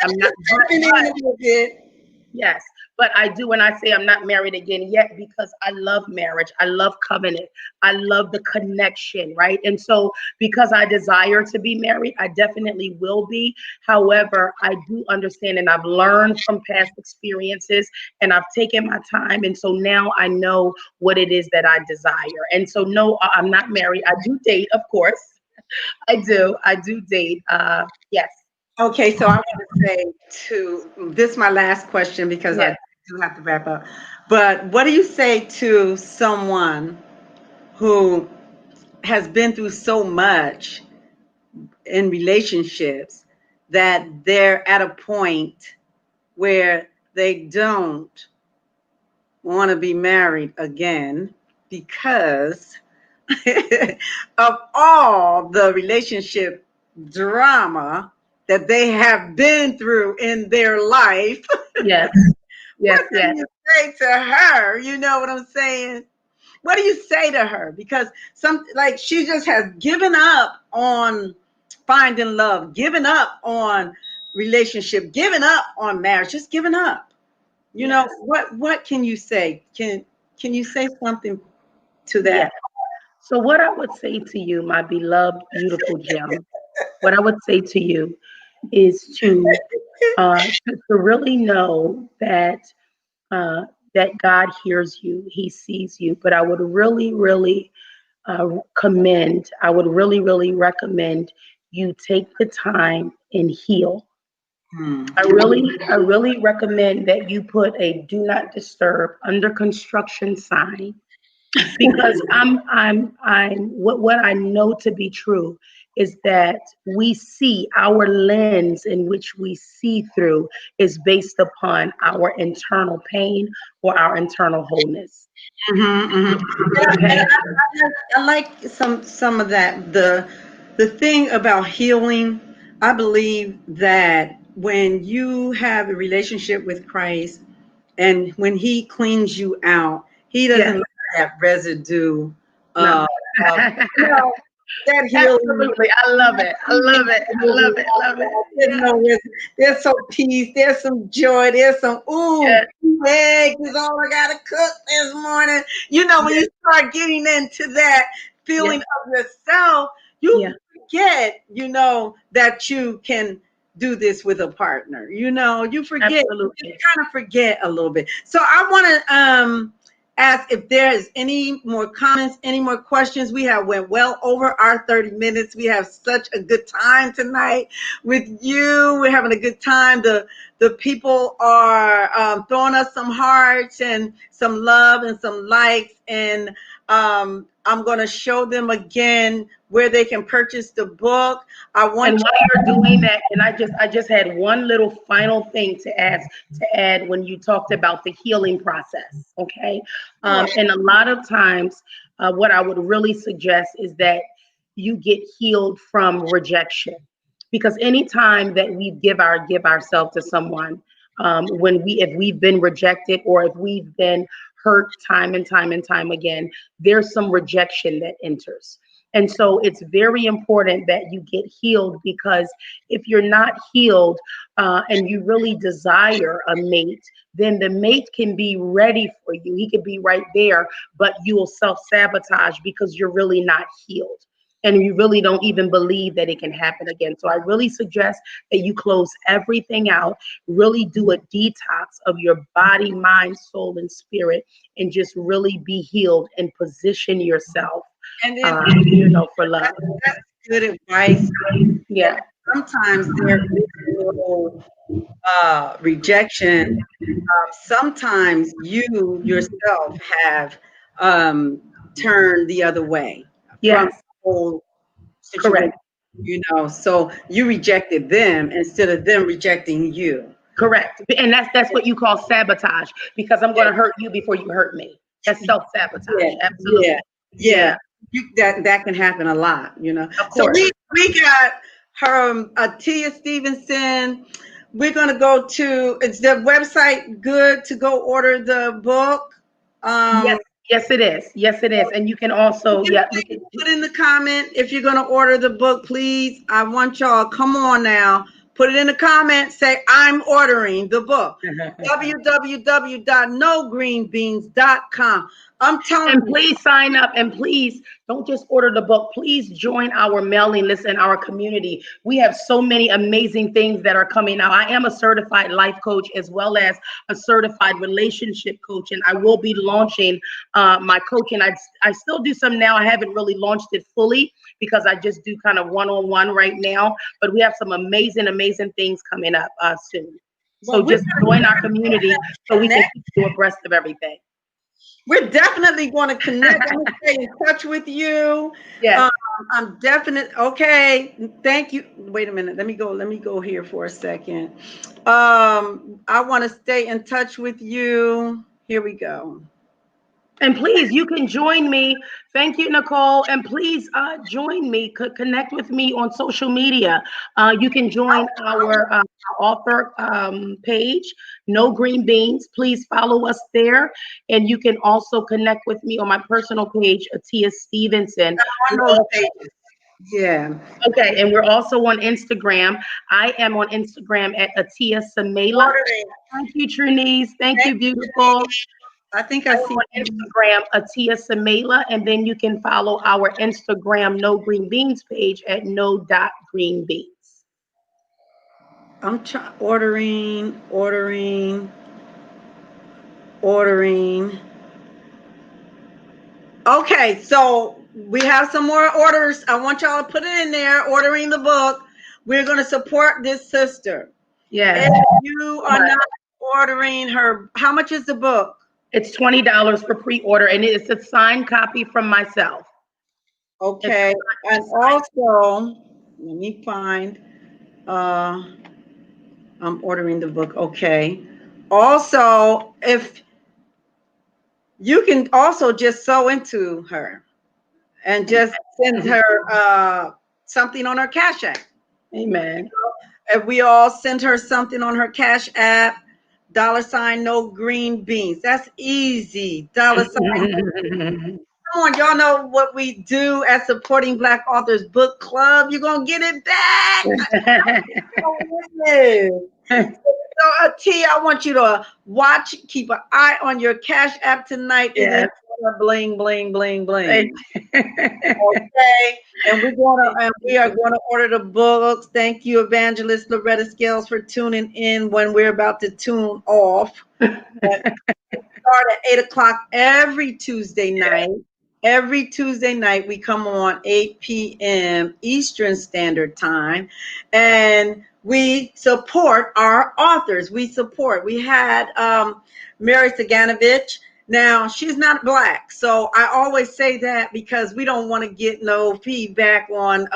Yes, but I do when I say I'm not married again yet because I love marriage. I love covenant. I love the connection, right? And so because I desire to be married, I definitely will be. However, I do understand and I've learned from past experiences and I've taken my time. And so now I know what it is that I desire. And so no, I'm not married. I do date, of course. I do. I do date. Yes. Okay, so I want to say this is my last question because Yes. I do have to wrap up. But what do you say to someone who has been through so much in relationships that they're at a point where they don't want to be married again because of all the relationship drama that they have been through in their life? Yes. Yes. What do you say to her? You know what I'm saying? What do you say to her? Because she just has given up on finding love, given up on relationship, given up on marriage, just given up. What can you say? Can you say something to that? Yeah. So what I would say to you, my beloved, beautiful gem, what I would say to you is to really know that God hears you, He sees you. But I would really, really I would really, really recommend you take the time and heal. Hmm. I really recommend that you put a do not disturb under construction sign because I'm what I know to be true is that we see our lens in which we see through is based upon our internal pain or our internal wholeness. Okay. I like some of that. The thing about healing, I believe that when you have a relationship with Christ and when He cleans you out, He doesn't Yes. let that residue No. of that healing. Absolutely. I love it. I love it. I love it. Love it. Yeah. There's some peace, there's some joy, there's some Yes. eggs is all I gotta cook this morning. When you start getting into that feeling Yeah. of yourself, you Yeah. forget, that you can do this with a partner. You forget, you Absolutely. kind of forget a little bit. So I want to ask if there is any more comments, any more questions. We have went well over our 30 minutes. We have such a good time tonight with you. We're having a good time. The people are throwing us some hearts and some love and some likes. And I'm going to show them again where they can purchase the book. I want And while you're doing that, and I just had one little final thing to add when you talked about the healing process. Okay. And a lot of times, what I would really suggest is that you get healed from rejection, because anytime that we give ourselves to someone, if we've been rejected or if we've been hurt time and time and time again, there's some rejection that enters. And so it's very important that you get healed, because if you're not healed and you really desire a mate, then the mate can be ready for you. He could be right there, but you will self-sabotage because you're really not healed. And you really don't even believe that it can happen again. So I really suggest that you close everything out, really do a detox of your body, mind, soul, and spirit, and just really be healed and position yourself and then for love. that's good advice. Yeah. Sometimes there is no rejection. Sometimes you yourself have turned the other way from Yes. the whole situation, Correct. so you rejected them instead of them rejecting you. Correct. And that's what you call sabotage, because I'm going to hurt you before you hurt me. That's self-sabotage. Yeah, Absolutely. yeah, yeah. Yeah. That can happen a lot. Of So course. we got her Atiya Stevenson. We're gonna go to. Is the website good to go order the book? Yes. Yes, it is. Yes, it is. And you can also, yeah, you can. Put in the comment if you're gonna order the book, please. I want y'all. Come on now. Put it in the comment. Say I'm ordering the book. www.nogreenbeans.com. I'm telling And you. please sign up, and please don't just order the book. Please join our mailing list and our community. We have so many amazing things that are coming out. I am a certified life coach as well as a certified relationship coach, and I will be launching my coaching. I still do some now. I haven't really launched it fully because I just do kind of one-on-one right now, but we have some amazing, amazing things coming up soon. So just join our community so we can keep you abreast of everything. We're definitely going to connect. I'm going to stay in touch with you. Yes. I'm definitely okay. Thank you. Wait a minute. Let me go. Let me go here for a second. I want to stay in touch with you. Here we go. And please, you can join me. Thank you, Nicole. And please join me, connect with me on social media. You can join our author page, No Green Beans. Please follow us there. And you can also connect with me on my personal page, Atiya Stevenson. On those pages. Yeah. Okay, and we're also on Instagram. I am on Instagram at Atiya Samela. Thank you, Trinise. Thank you, beautiful. I think I see on Instagram, Atiya Samela, and then you can follow our Instagram No Green Beans page at no.greenbeans. I'm ordering. Okay, so we have some more orders. I want y'all to put it in there, ordering the book. We're going to support this sister. Yeah. If you are not ordering her, how much is the book? It's $20 for pre-order, and it's a signed copy from myself. Okay, and also, let me find, I'm ordering the book, okay. Also, if you can also just sew into her and just send her something on her Cash App. Amen. If we all send her something on her Cash App, $ No Green Beans. That's easy. $. Come on, y'all know what we do at Supporting Black Authors Book Club. You're going to get it back. So, Tia, I want you to watch, keep an eye on your Cash App tonight. It is Yes. bling, bling, bling, Thank bling. you. Okay, and Thank we are you. going to order the books. Thank you, Evangelist Loretta Scales, for tuning in when we're about to tune off. Start at 8 o'clock every Tuesday night. Every Tuesday night, we come on 8 p.m. Eastern Standard Time, and we support our authors. We had Mary Saganovich. Now, she's not black, so I always say that because we don't want to get no feedback on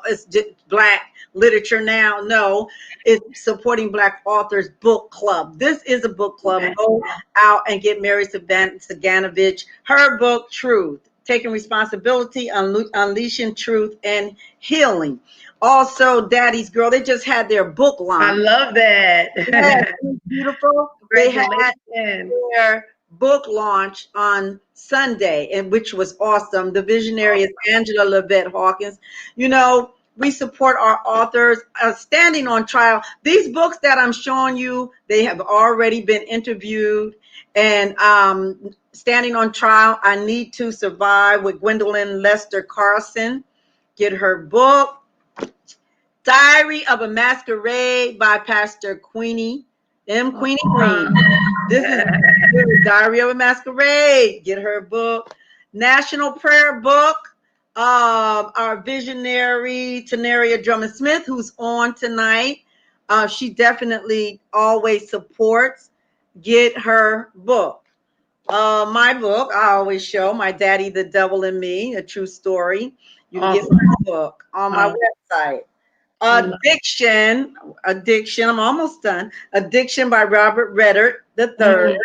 it's just black literature now. No, it's supporting Black Authors Book Club. This is a book club. Go out and get Mary Saganovich, her book, Truth, Taking Responsibility, Unleashing Truth and Healing. Also, Daddy's Girl, they just had their book I launch. love that. Yes, beautiful. They had Congratulations. their book launch on Sunday, and which was awesome. The visionary is Angela Levette Hawkins. You know, we support our authors standing on trial. These books that I'm showing you, they have already been interviewed and standing on trial. I Need to Survive with Gwendolyn Lester Carson. Get her book. Diary of a Masquerade by Pastor Queenie Queenie Green. This is Diary of a Masquerade. Get her book. National Prayer Book. Our visionary Tenaria Drummond Smith, who's on tonight. She definitely always supports. Get her book. My book, I always show My Daddy, the Devil and Me, a true story. You can get my book on my website. Addiction. I'm almost done. Addiction by Robert Redder the third.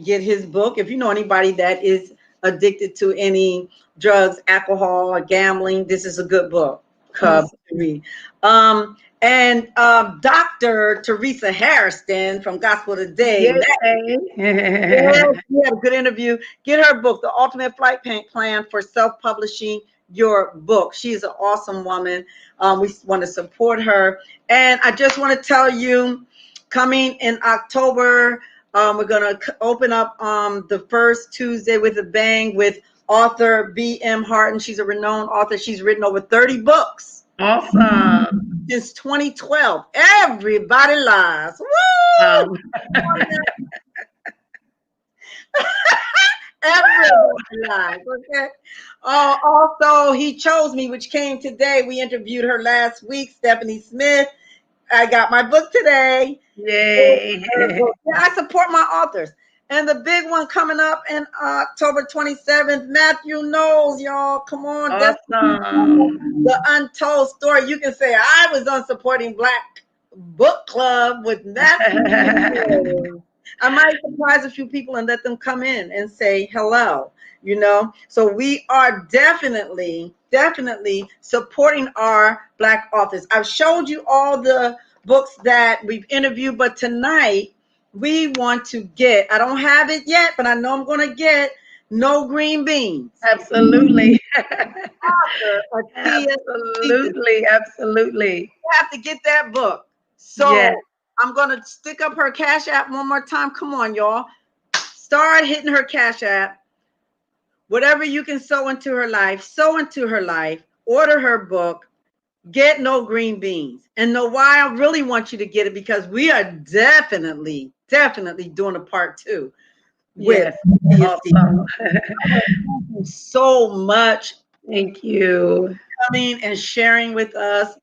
Get his book. If you know anybody that is addicted to any drugs, alcohol, or gambling, this is a good book. To read. And Dr. Teresa Harrison from Gospel Today. Yes, we had a good interview. Get her book, The Ultimate Flight Plan for Self-Publishing Your Book. She's an awesome woman. We want to support her. And I just want to tell you, coming in October, we're going to open up the first Tuesday with a bang with author B.M. Harton. She's a renowned author. She's written over 30 books. Awesome. Since 2012. Everybody lies. Woo! Everybody lies. Okay. Also, He Chose Me, which came today. We interviewed her last week, Stephanie Smith. I got my book today. Yay. I support my authors. And the big one coming up in October 27th, Matthew Knowles, y'all. Come on. Awesome. The Untold Story. You can say, I was on Supporting Black Book Club with Matthew Knowles. I might surprise a few people and let them come in and say hello, you know. So we are definitely supporting our Black authors. I've showed you all the books that we've interviewed, but tonight we want to get, I don't have it yet, but I know I'm going to get No Green Beans. Absolutely. Atiya. Absolutely. You have to get that book. So yes. I'm going to stick up her Cash App one more time. Come on, y'all. Start hitting her Cash App. Whatever you can sow into her life, order her book, get No Green Beans. And know why I really want you to get it, because we are definitely doing a part 2 with awesome. Thank you so much. Thank you. Coming and sharing with us.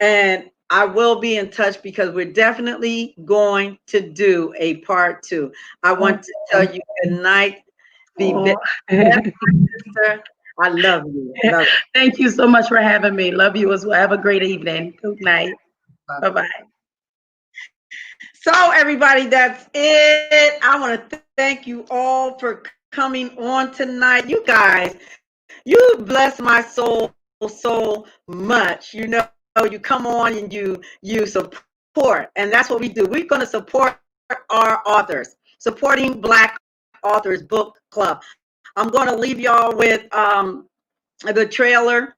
And I will be in touch because we're definitely going to do a part 2. I want to tell you good night. Sister, I love you. Thank you so much for having me. Love you as well. Have a great evening. Good night. Bye-bye. So everybody, that's it. I want to thank you all for coming on tonight. You guys, you bless my soul so much. You know, you come on and you support, and that's what we do. We're going to support our authors, supporting Black Authors Book Club. I'm going to leave y'all with the trailer.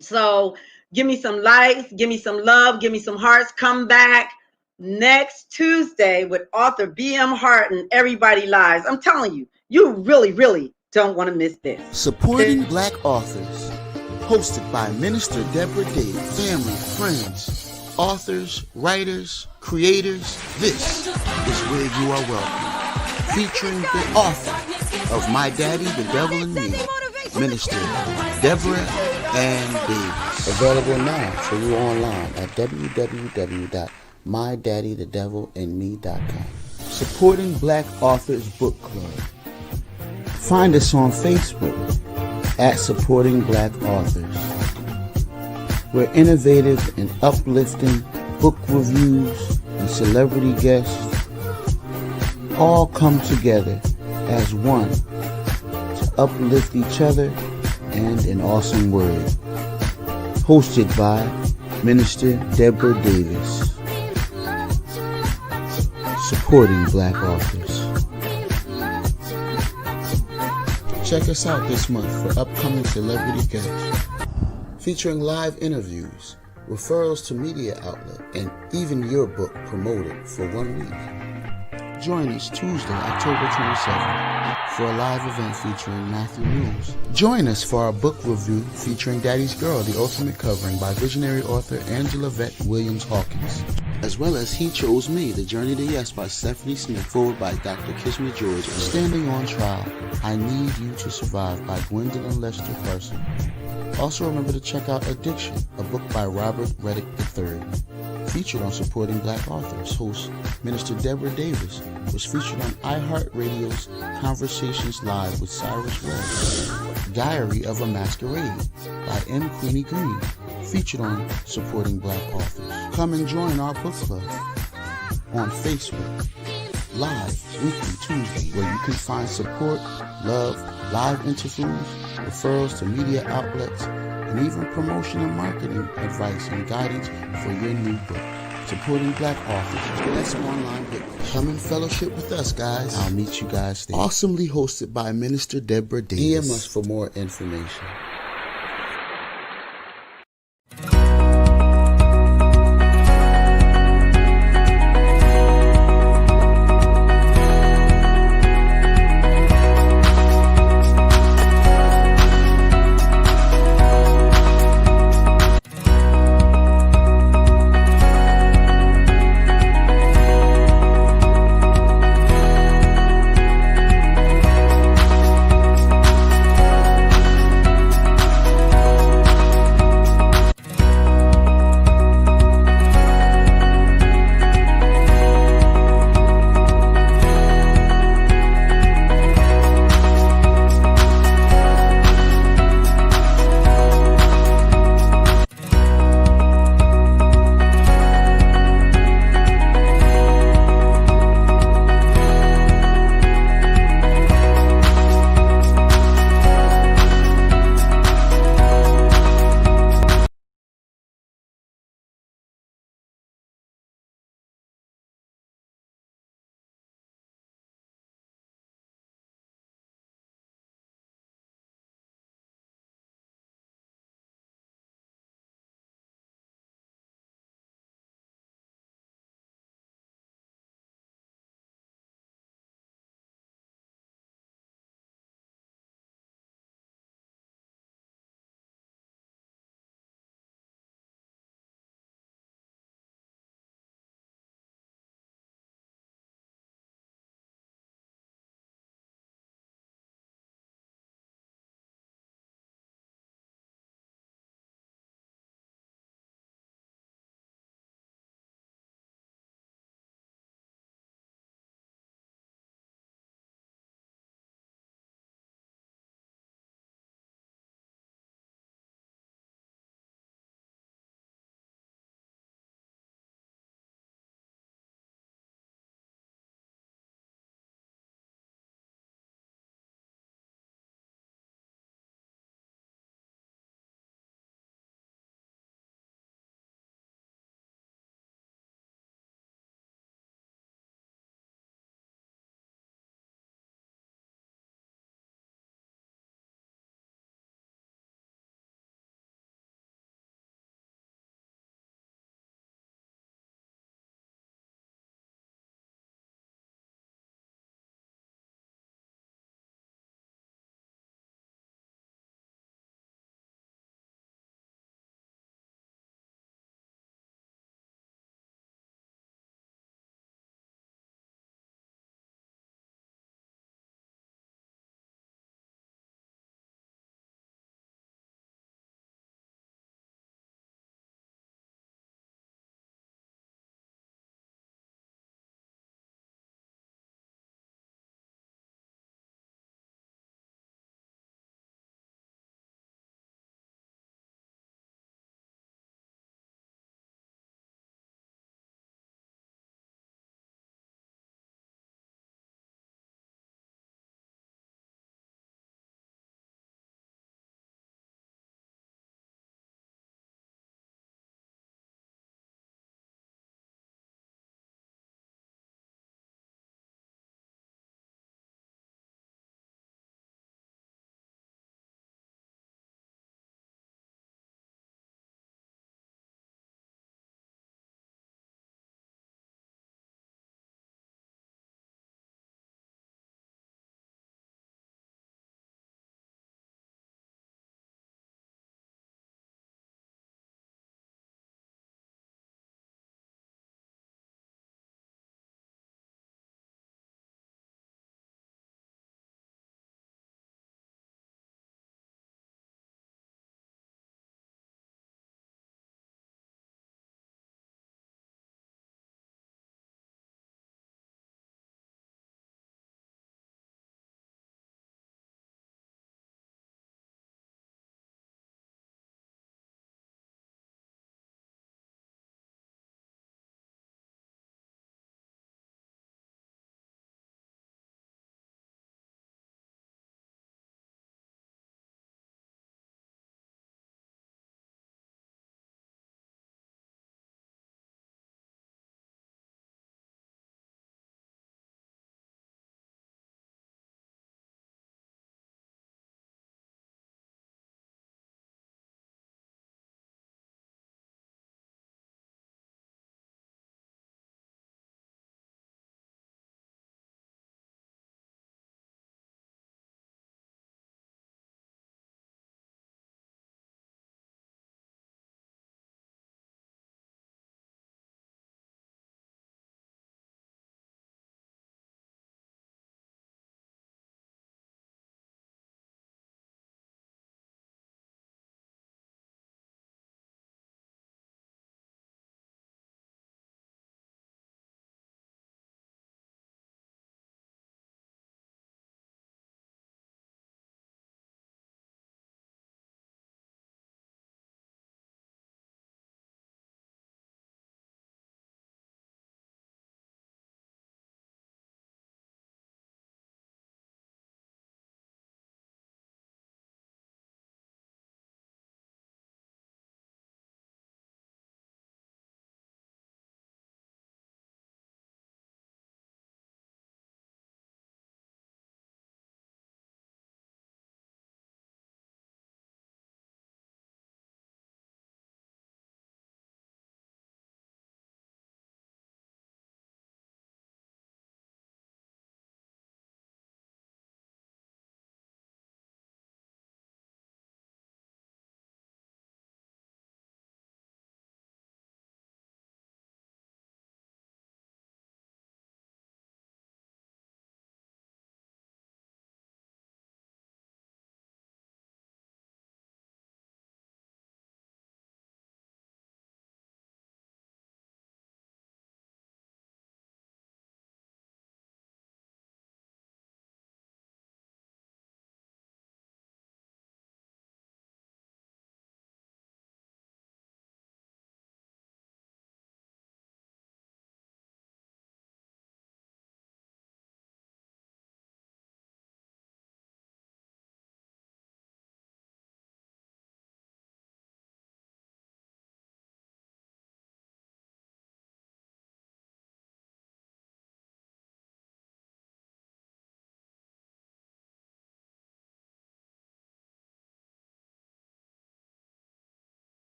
So give me some likes, give me some love, give me some hearts. Come back next Tuesday with author B.M. Harton, Everybody Lies. I'm telling you, you really, really don't want to miss this. Supporting Black Authors, hosted by Minister Deborah Davis. Family, friends, authors, writers, creators, this is where you are welcome. Featuring the author of My Daddy, the Devil and Me, Minister Deborah Ann Davis. Available now for you online at www.mydaddythedevilandme.com. Supporting Black Authors Book Club. Find us on Facebook at Supporting Black Authors, where innovative and uplifting book reviews and celebrity guests all come together as one to uplift each other and an awesome word. Hosted by Minister Deborah Davis. Supporting Black Authors. Check us out this month for upcoming celebrity guests, featuring live interviews, referrals to media outlet, and even your book promoted for 1 week. Join us Tuesday, October 27th for a live event featuring Matthew Mills. Join us for our book review featuring Daddy's Girl, the ultimate covering by visionary author Angela Vett Williams Hawkins, as well as He Chose Me, The Journey to Yes by Stephanie Smith, forward by Dr. Kishma George, and Standing on Trial, I Need You to Survive by Gwendolyn Lester Carson. Also remember to check out Addiction, a book by Robert Reddick III. Featured on Supporting Black Authors, host Minister Deborah Davis was featured on iHeartRadio's Conversations Live with Cyrus Webb. Diary of a Masquerade by M. Queenie Green, featured on Supporting Black Authors. Come and join our book club on Facebook, live weekly Tuesday, where you can find support, love, live interviews, referrals to media outlets, and even promotion and marketing advice and guidance for your new book. Supporting Black Authors. That's online book. Come and fellowship with us, guys. I'll meet you guys there. Awesomely hosted by Minister Deborah Davis. DM us for more information.